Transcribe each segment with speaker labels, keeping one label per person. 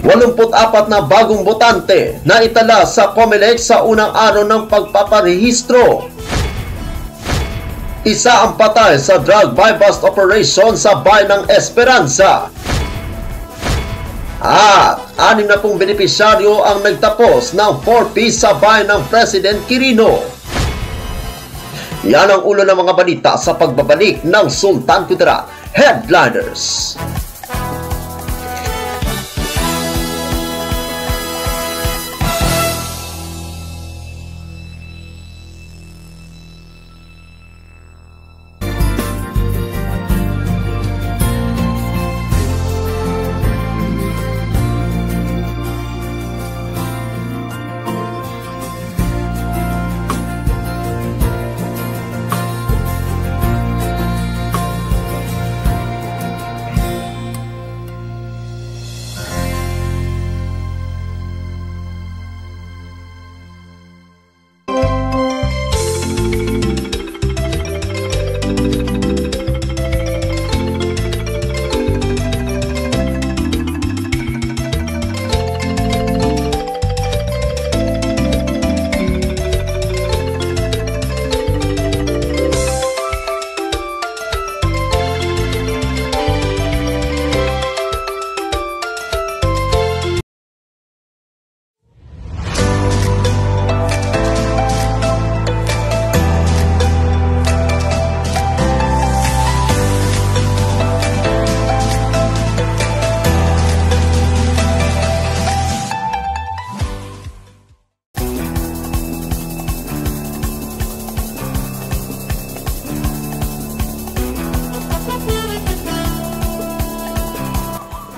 Speaker 1: 84 na bagong botante na itala sa COMELEC sa unang araw ng pagpaparehistro. Isa ang patay sa drug buy-bust operation sa bayan ng Esperanza. At 6 na pong benepisyaryo ang nagtapos ng 4P sa bayan ng President Quirino. Yan ang ulo ng mga balita sa pagbabalik ng Sultan Kudarat Headliners.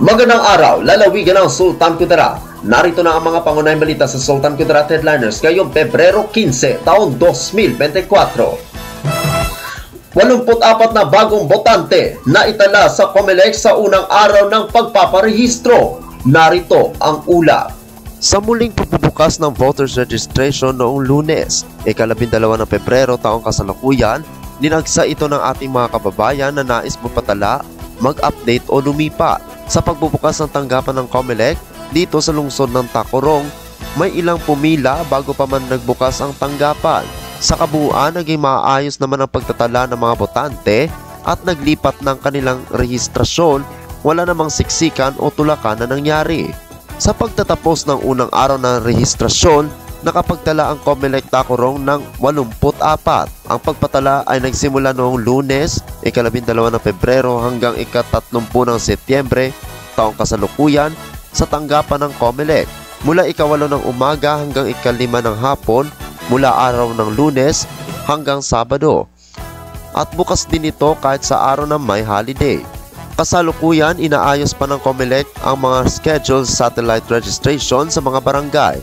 Speaker 1: Magandang araw, lalawigan ng Sultan Kudarat. Narito na ang mga pangunahing balita sa Sultan Kudarat Headliners ngayong Pebrero 15, taong 2024. 84 na bagong botante na itala sa COMELEC sa unang araw ng pagpaparehistro. Narito ang ulat. Sa muling pagbubukas ng voters registration noong Lunes, 12 ng Pebrero taong kasalukuyan, ninagsa ito ng ating mga kababayan na nais magpatala, mag-update o lumipat. Sa pagbubukas ng tanggapan ng COMELEC dito sa lungsod ng Tacurong, may ilang pumila bago pa man nagbukas ang tanggapan. Sa kabuuan, naging maayos naman ang pagtatala ng mga botante at naglipat ng kanilang rehistrasyon, wala namang siksikan o tulakan na nangyari. Sa pagtatapos ng unang araw ng rehistrasyon, nakapagtala ang COMELEC Tacurong ng 84. Ang pagpatala ay nagsimula noong Lunes, 12 ng Pebrero hanggang 30 ng Setyembre, taong kasalukuyan, sa tanggapan ng COMELEC. Mula 8 ng umaga hanggang 5 ng hapon, mula araw ng Lunes hanggang Sabado. At bukas din ito kahit sa araw ng may holiday. Kasalukuyan, inaayos pa ng COMELEC ang mga scheduled satellite registration sa mga barangay.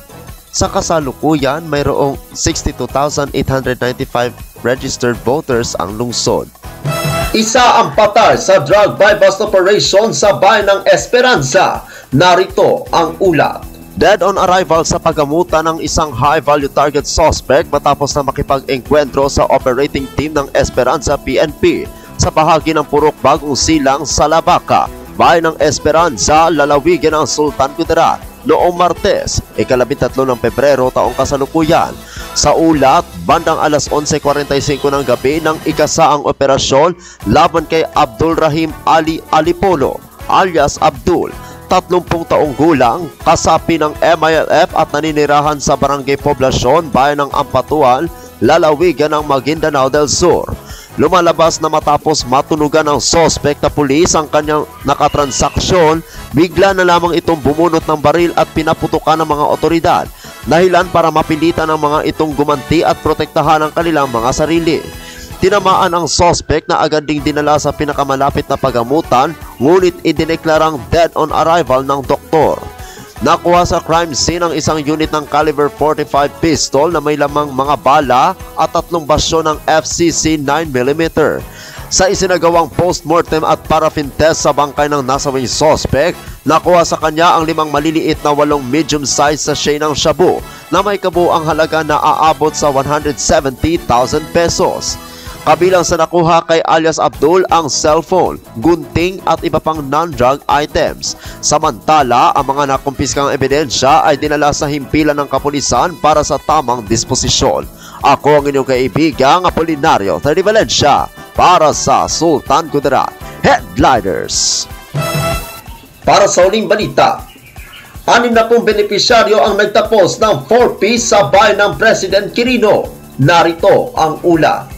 Speaker 1: Sa kasalukuyan, mayroong 62,895 registered voters ang lungsod. Isa ang patay sa drug buy-bust operation sa bayan ng Esperanza. Narito ang ulat. Dead on arrival sa paggamutan ng isang high-value target suspect matapos na makipag-engkwentro sa operating team ng Esperanza PNP sa bahagi ng Purok Bagong Silang sa Lavaca, bayan ng Esperanza, lalawigan ng Sultan Kudarat. Noong Martes, 13 ng Pebrero taong kasalukuyan. Sa ulat, bandang alas 11:45 ng gabi nang ikasaang operasyon laban kay Abdul Rahim Ali Alipolo alias Abdul, 30 taong gulang, kasapi ng MILF at naninirahan sa Barangay Poblasyon, bayan ng Ampatuan, lalawigan ng Maguindanao del Sur. Lumalabas na matapos matunugan ng suspect na pulis ang kanyang nakatransaksyon, bigla na lamang itong bumunot ng baril at pinaputukan ng mga otoridad, dahilan para mapilitan ng mga itong gumanti at protektahan ang kanilang mga sarili. Tinamaan ang suspect na agad ding dinala sa pinakamalapit na pagamutan, ngunit idineklarang dead on arrival ng doktor. Nakuha sa crime scene ang isang unit ng caliber 45 pistol na may lamang mga bala at 3 basyo ng FCC 9mm. Sa isinagawang post-mortem at paraffin test sa bangkay ng nasawing suspect, nakuha sa kanya ang 5 maliliit na 8 medium-sized sachet ng shabu na may kabuang halaga na aabot sa 170,000 pesos. Kabilang sa nakuha kay alias Abdul ang cellphone, gunting at iba pang non-drug items. Samantala, ang mga nakumpiskang ebidensya ay dinala sa himpilan ng kapulisan para sa tamang disposisyon. Ako ang inyong kaibigang Apolinario Terry Valencia para sa Sultan Kudarat Headliners. Para sa uling balita, 60 benepisyaryo ang nagtapos ng 4P sa bayan ng President Quirino. Narito ang ulat.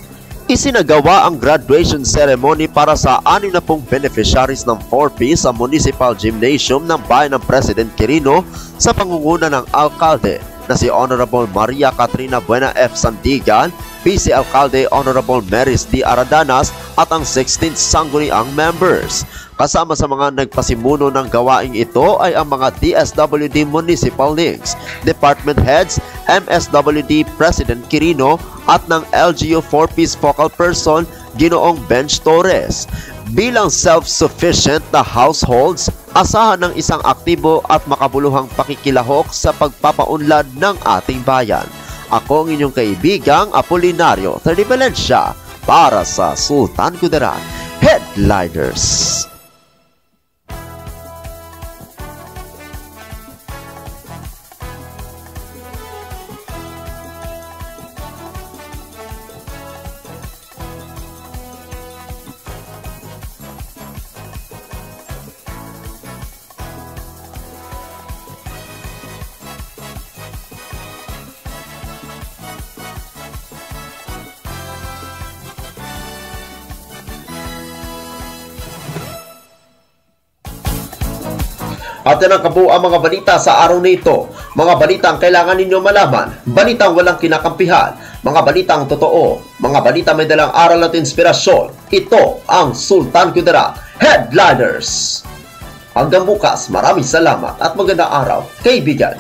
Speaker 1: Isinagawa ang graduation ceremony para sa 60 beneficiaries ng 4P sa Municipal Gymnasium ng bayan ng President Quirino sa pangunguna ng alkalde na si Honorable Maria Catrina Buena F. Sandigan, Vice Alkalde Honorable Maris D. Aradanas at ang 16th Sangguniang members. Kasama sa mga nagpasimuno ng gawaing ito ay ang mga DSWD Municipal Links, Department Heads, MSWD President Quirino at ng LGU 4P's Focal Person, Ginoong Bench Torres. Bilang self-sufficient na households, asahan ng isang aktibo at makabuluhang pakikilahok sa pagpapaunlad ng ating bayan. Ako ang inyong kaibigang Apolinario Terry Valencia para sa Sultan Kudarat Headliners. At yan ang kabuuan mga balita sa araw na ito. Mga balitang kailangan ninyo malaman, balitang walang kinakampihan, mga balitang totoo, mga balita may dalang aral at inspirasyon. Ito ang Sultan Kudarat Headliners. Hanggang bukas, maraming salamat at magandang araw, kaibigan.